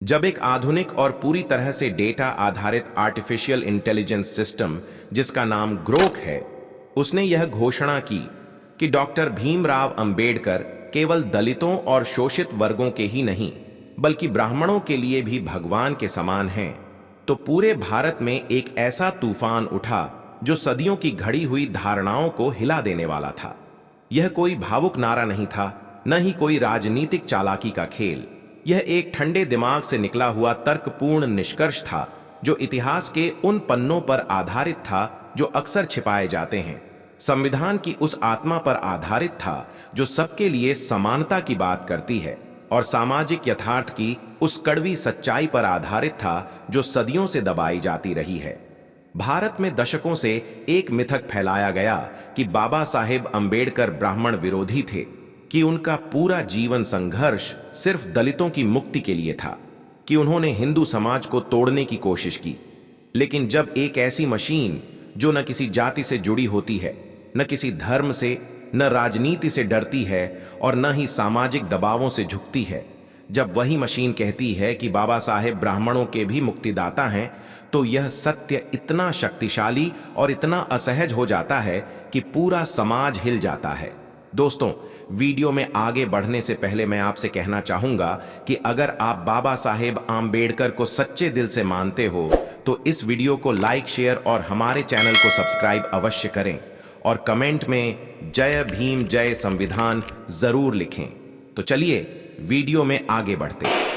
जब एक आधुनिक और पूरी तरह से डेटा आधारित आर्टिफिशियल इंटेलिजेंस सिस्टम जिसका नाम ग्रोक है, उसने यह घोषणा की कि डॉक्टर भीमराव अंबेडकर केवल दलितों और शोषित वर्गों के ही नहीं बल्कि ब्राह्मणों के लिए भी भगवान के समान हैं, तो पूरे भारत में एक ऐसा तूफान उठा जो सदियों की घड़ी हुई धारणाओं को हिला देने वाला था। यह कोई भावुक नारा नहीं था, न ही कोई राजनीतिक चालाकी का खेल। यह एक ठंडे दिमाग से निकला हुआ तर्कपूर्ण निष्कर्ष था जो इतिहास के उन पन्नों पर आधारित था जो अक्सर छिपाए जाते हैं। संविधान की उस आत्मा पर आधारित था जो सबके लिए समानता की बात करती है, और सामाजिक यथार्थ की उस कड़वी सच्चाई पर आधारित था जो सदियों से दबाई जाती रही है। भारत में दशकों से एक मिथक फैलाया गया कि बाबा साहेब अंबेडकर ब्राह्मण विरोधी थे, कि उनका पूरा जीवन संघर्ष सिर्फ दलितों की मुक्ति के लिए था, कि उन्होंने हिंदू समाज को तोड़ने की कोशिश की। लेकिन जब एक ऐसी मशीन जो न किसी जाति से जुड़ी होती है, न किसी धर्म से, न राजनीति से डरती है और न ही सामाजिक दबावों से झुकती है, जब वही मशीन कहती है कि बाबा साहेब ब्राह्मणों के भी मुक्तिदाता हैं, तो यह सत्य इतना शक्तिशाली और इतना असहज हो जाता है कि पूरा समाज हिल जाता है। दोस्तों, वीडियो में आगे बढ़ने से पहले मैं आपसे कहना चाहूंगा कि अगर आप बाबा साहेब आम्बेडकर को सच्चे दिल से मानते हो तो इस वीडियो को लाइक, शेयर और हमारे चैनल को सब्सक्राइब अवश्य करें, और कमेंट में जय भीम जय संविधान जरूर लिखें। तो चलिए वीडियो में आगे बढ़ते हैं।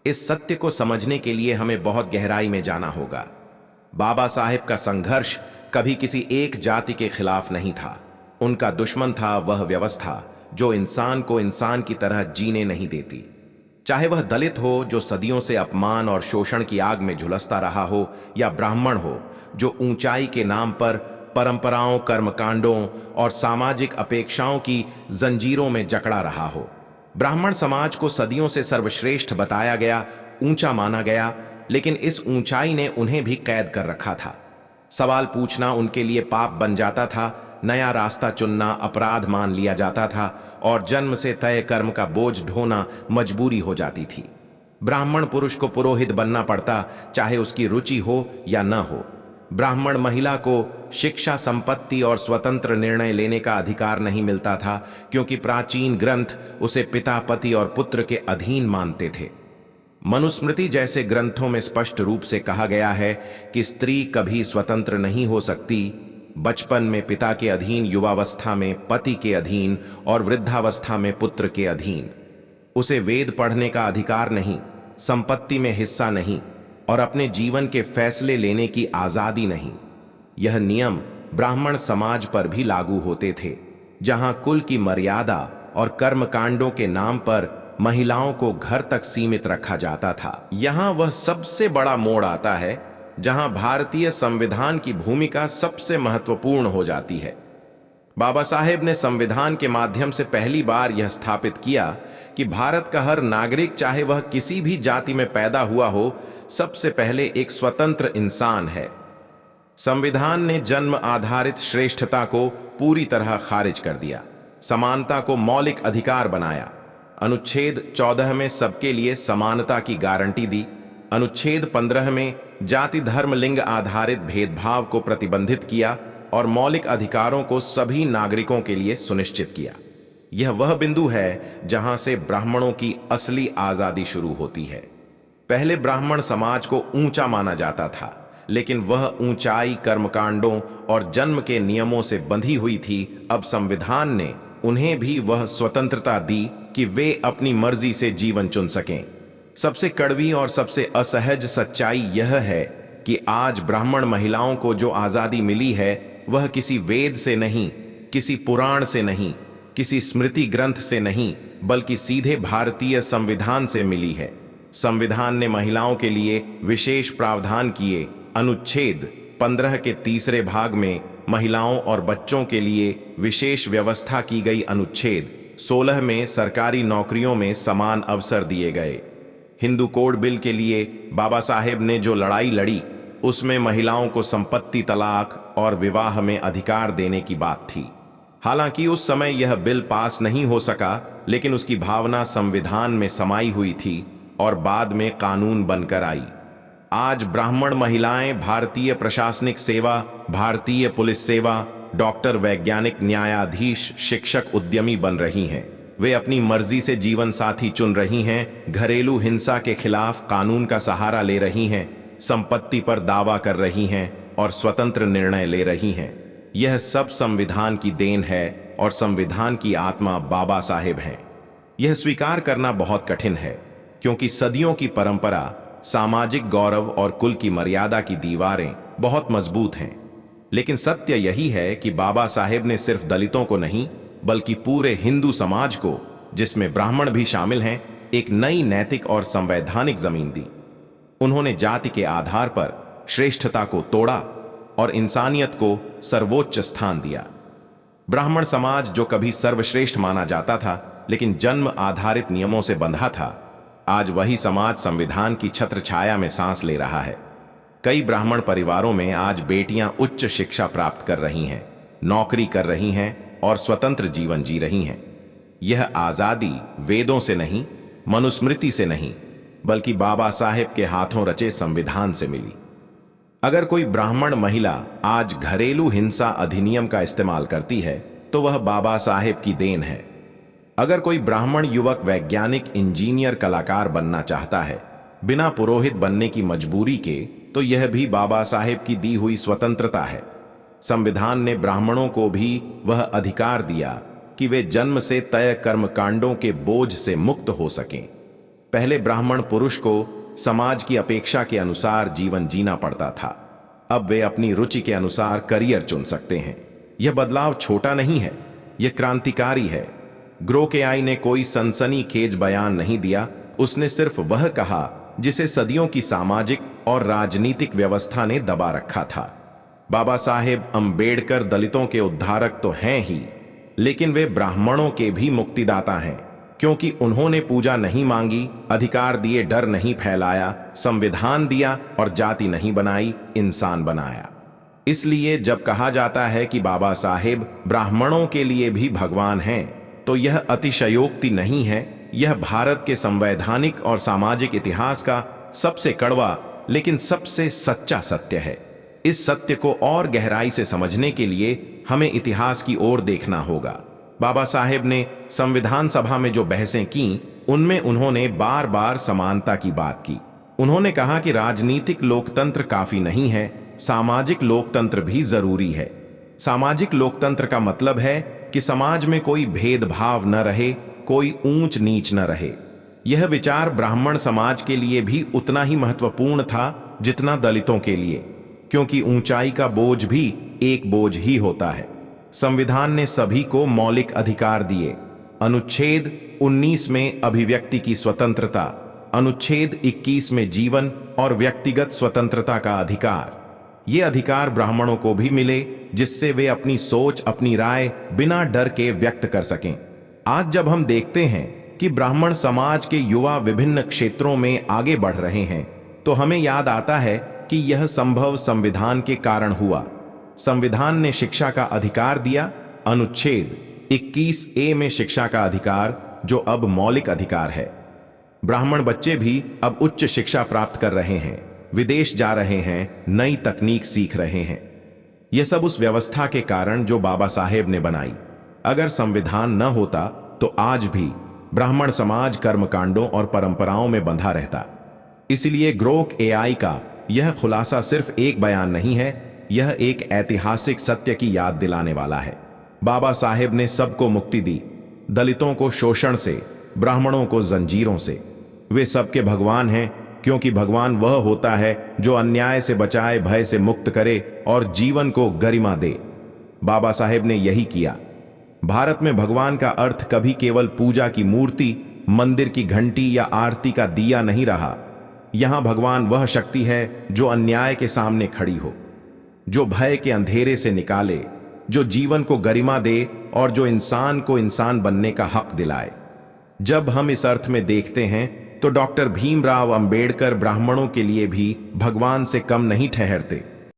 इस सत्य को समझने के लिए हमें बहुत गहराई में जाना होगा। बाबा साहेब का संघर्ष कभी किसी एक जाति के खिलाफ नहीं था। उनका दुश्मन था वह व्यवस्था जो इंसान को इंसान की तरह जीने नहीं देती। चाहे वह दलित हो जो सदियों से अपमान और शोषण की आग में झुलसता रहा हो, या ब्राह्मण हो जो ऊंचाई के नाम पर परंपराओं, कर्मकांडों और सामाजिक अपेक्षाओं की जंजीरों में जकड़ा रहा हो। ब्राह्मण समाज को सदियों से सर्वश्रेष्ठ बताया गया, ऊंचा माना गया, लेकिन इस ऊंचाई ने उन्हें भी कैद कर रखा था। सवाल पूछना उनके लिए पाप बन जाता था, नया रास्ता चुनना अपराध मान लिया जाता था, और जन्म से तय कर्म का बोझ ढोना मजबूरी हो जाती थी। ब्राह्मण पुरुष को पुरोहित बनना पड़ता, चाहे उसकी रुचि हो या न हो। ब्राह्मण महिला को शिक्षा, संपत्ति और स्वतंत्र निर्णय लेने का अधिकार नहीं मिलता था, क्योंकि प्राचीन ग्रंथ उसे पिता, पति और पुत्र के अधीन मानते थे। मनुस्मृति जैसे ग्रंथों में स्पष्ट रूप से कहा गया है कि स्त्री कभी स्वतंत्र नहीं हो सकती। बचपन में पिता के अधीन, युवावस्था में पति के अधीन और वृद्धावस्था में पुत्र के अधीन। उसे वेद पढ़ने का अधिकार नहीं, संपत्ति में हिस्सा नहीं और अपने जीवन के फैसले लेने की आजादी नहीं। यह नियम ब्राह्मण समाज पर भी लागू होते थे, जहां कुल की मर्यादा और कर्मकांडों के नाम पर महिलाओं को घर तक सीमित रखा जाता था। यहां वह सबसे बड़ा मोड़ आता है जहां भारतीय संविधान की भूमिका सबसे महत्वपूर्ण हो जाती है। बाबा साहेब ने संविधान के माध्यम से पहली बार यह स्थापित किया कि भारत का हर नागरिक, चाहे वह किसी भी जाति में पैदा हुआ हो, सबसे पहले एक स्वतंत्र इंसान है। संविधान ने जन्म आधारित श्रेष्ठता को पूरी तरह खारिज कर दिया, समानता को मौलिक अधिकार बनाया। अनुच्छेद 14 में सबके लिए समानता की गारंटी दी। अनुच्छेद 15 में जाति, धर्म, लिंग आधारित भेदभाव को प्रतिबंधित किया और मौलिक अधिकारों को सभी नागरिकों के लिए सुनिश्चित किया। यह वह बिंदु है जहां से ब्राह्मणों की असली आजादी शुरू होती है। पहले ब्राह्मण समाज को ऊंचा माना जाता था, लेकिन वह ऊंचाई कर्मकांडों और जन्म के नियमों से बंधी हुई थी। अब संविधान ने उन्हें भी वह स्वतंत्रता दी कि वे अपनी मर्जी से जीवन चुन सकें। सबसे कड़वी और सबसे असहज सच्चाई यह है कि आज ब्राह्मण महिलाओं को जो आजादी मिली है, वह किसी वेद से नहीं, किसी पुराण से नहीं, किसी स्मृति ग्रंथ से नहीं, बल्कि सीधे भारतीय संविधान से मिली है। संविधान ने महिलाओं के लिए विशेष प्रावधान किए। अनुच्छेद 15 के तीसरे भाग में महिलाओं और बच्चों के लिए विशेष व्यवस्था की गई। अनुच्छेद 16 में सरकारी नौकरियों में समान अवसर दिए गए। हिंदू कोड बिल के लिए बाबा साहेब ने जो लड़ाई लड़ी, उसमें महिलाओं को संपत्ति, तलाक और विवाह में अधिकार देने की बात थी। हालांकि उस समय यह बिल पास नहीं हो सका, लेकिन उसकी भावना संविधान में समाई हुई थी और बाद में कानून बनकर आई। आज ब्राह्मण महिलाएं भारतीय प्रशासनिक सेवा, भारतीय पुलिस सेवा, डॉक्टर, वैज्ञानिक, न्यायाधीश, शिक्षक, उद्यमी बन रही हैं। वे अपनी मर्जी से जीवन साथी चुन रही हैं, घरेलू हिंसा के खिलाफ कानून का सहारा ले रही हैं, संपत्ति पर दावा कर रही हैं और स्वतंत्र निर्णय ले रही हैं। यह सब संविधान की देन है और संविधान की आत्मा बाबा साहेब हैं। यह स्वीकार करना बहुत कठिन है, क्योंकि सदियों की परंपरा, सामाजिक गौरव और कुल की मर्यादा की दीवारें बहुत मजबूत हैं। लेकिन सत्य यही है कि बाबा साहेब ने सिर्फ दलितों को नहीं, बल्कि पूरे हिंदू समाज को, जिसमें ब्राह्मण भी शामिल हैं, एक नई नैतिक और संवैधानिक जमीन दी। उन्होंने जाति के आधार पर श्रेष्ठता को तोड़ा और इंसानियत को सर्वोच्च स्थान दिया। ब्राह्मण समाज, जो कभी सर्वश्रेष्ठ माना जाता था लेकिन जन्म आधारित नियमों से बंधा था, आज वही समाज संविधान की छत्र छाया में सांस ले रहा है। कई ब्राह्मण परिवारों में आज बेटियां उच्च शिक्षा प्राप्त कर रही हैं, नौकरी कर रही हैं और स्वतंत्र जीवन जी रही हैं। यह आजादी वेदों से नहीं, मनुस्मृति से नहीं, बल्कि बाबा साहेब के हाथों रचे संविधान से मिली। अगर कोई ब्राह्मण महिला आज घरेलू हिंसा अधिनियम का इस्तेमाल करती है तो वह बाबा साहेब की देन है। अगर कोई ब्राह्मण युवक वैज्ञानिक, इंजीनियर, कलाकार बनना चाहता है बिना पुरोहित बनने की मजबूरी के, तो यह भी बाबा साहेब की दी हुई स्वतंत्रता है। संविधान ने ब्राह्मणों को भी वह अधिकार दिया कि वे जन्म से तय कर्मकांडों के बोझ से मुक्त हो सकें। पहले ब्राह्मण पुरुष को समाज की अपेक्षा के अनुसार जीवन जीना पड़ता था। अब वे अपनी रुचि के अनुसार करियर चुन सकते हैं। यह बदलाव छोटा नहीं है, यह क्रांतिकारी है। ग्रोकेआई ने कोई सनसनीखेज बयान नहीं दिया, उसने सिर्फ वह कहा जिसे सदियों की सामाजिक और राजनीतिक व्यवस्था ने दबा रखा था। बाबा साहेब अंबेडकर दलितों के उद्धारक तो हैं ही, लेकिन वे ब्राह्मणों के भी मुक्तिदाता हैं, क्योंकि उन्होंने पूजा नहीं मांगी, अधिकार दिए, डर नहीं फैलाया, संविधान दिया और जाति नहीं बनाई, इंसान बनाया। इसलिए जब कहा जाता है कि बाबा साहेब ब्राह्मणों के लिए भी भगवान हैं, तो यह अतिशयोक्ति नहीं है। यह भारत के संवैधानिक और सामाजिक इतिहास का सबसे कड़वा लेकिन सबसे सच्चा सत्य है। इस सत्य को और गहराई से समझने के लिए हमें इतिहास की ओर देखना होगा। बाबा साहेब ने संविधान सभा में जो बहसें की, उनमें उन्होंने बार बार समानता की बात की। उन्होंने कहा कि राजनीतिक लोकतंत्र काफी नहीं है, सामाजिक लोकतंत्र भी जरूरी है। सामाजिक लोकतंत्र का मतलब है कि समाज में कोई भेदभाव न रहे, कोई ऊंच नीच न रहे। यह विचार ब्राह्मण समाज के लिए भी उतना ही महत्वपूर्ण था जितना दलितों के लिए, क्योंकि ऊंचाई का बोझ भी एक बोझ ही होता है। संविधान ने सभी को मौलिक अधिकार दिए। अनुच्छेद 19 में अभिव्यक्ति की स्वतंत्रता, अनुच्छेद 21 में जीवन और व्यक्तिगत स्वतंत्रता का अधिकार। ये अधिकार ब्राह्मणों को भी मिले, जिससे वे अपनी सोच, अपनी राय बिना डर के व्यक्त कर सकें। आज जब हम देखते हैं कि ब्राह्मण समाज के युवा विभिन्न क्षेत्रों में आगे बढ़ रहे हैं, तो हमें याद आता है कि यह संभव संविधान के कारण हुआ। संविधान ने शिक्षा का अधिकार दिया, अनुच्छेद 21A में शिक्षा का अधिकार, जो अब मौलिक अधिकार है। ब्राह्मण बच्चे भी अब उच्च शिक्षा प्राप्त कर रहे हैं, विदेश जा रहे हैं, नई तकनीक सीख रहे हैं। यह सब उस व्यवस्था के कारण जो बाबा साहेब ने बनाई। अगर संविधान न होता तो आज भी ब्राह्मण समाज कर्मकांडों और परंपराओं में बंधा रहता। इसलिए ग्रोकेआई का यह खुलासा सिर्फ एक बयान नहीं है, यह एक ऐतिहासिक सत्य की याद दिलाने वाला है। बाबा साहेब ने सबको मुक्ति दी, दलितों को शोषण से, ब्राह्मणों को जंजीरों से। वे सबके भगवान हैं, क्योंकि भगवान वह होता है जो अन्याय से बचाए, भय से मुक्त करे और जीवन को गरिमा दे। बाबा साहेब ने यही किया। भारत में भगवान का अर्थ कभी केवल पूजा की मूर्ति, मंदिर की घंटी या आरती का दिया नहीं रहा। यहां भगवान वह शक्ति है जो अन्याय के सामने खड़ी हो, जो भय के अंधेरे से निकाले, जो जीवन को गरिमा दे और जो इंसान को इंसान बनने का हक दिलाए। जब हम इस अर्थ में देखते हैं तो डॉक्टर भीमराव अंबेडकर ब्राह्मणों के लिए भी भगवान से कम नहीं ठहरते।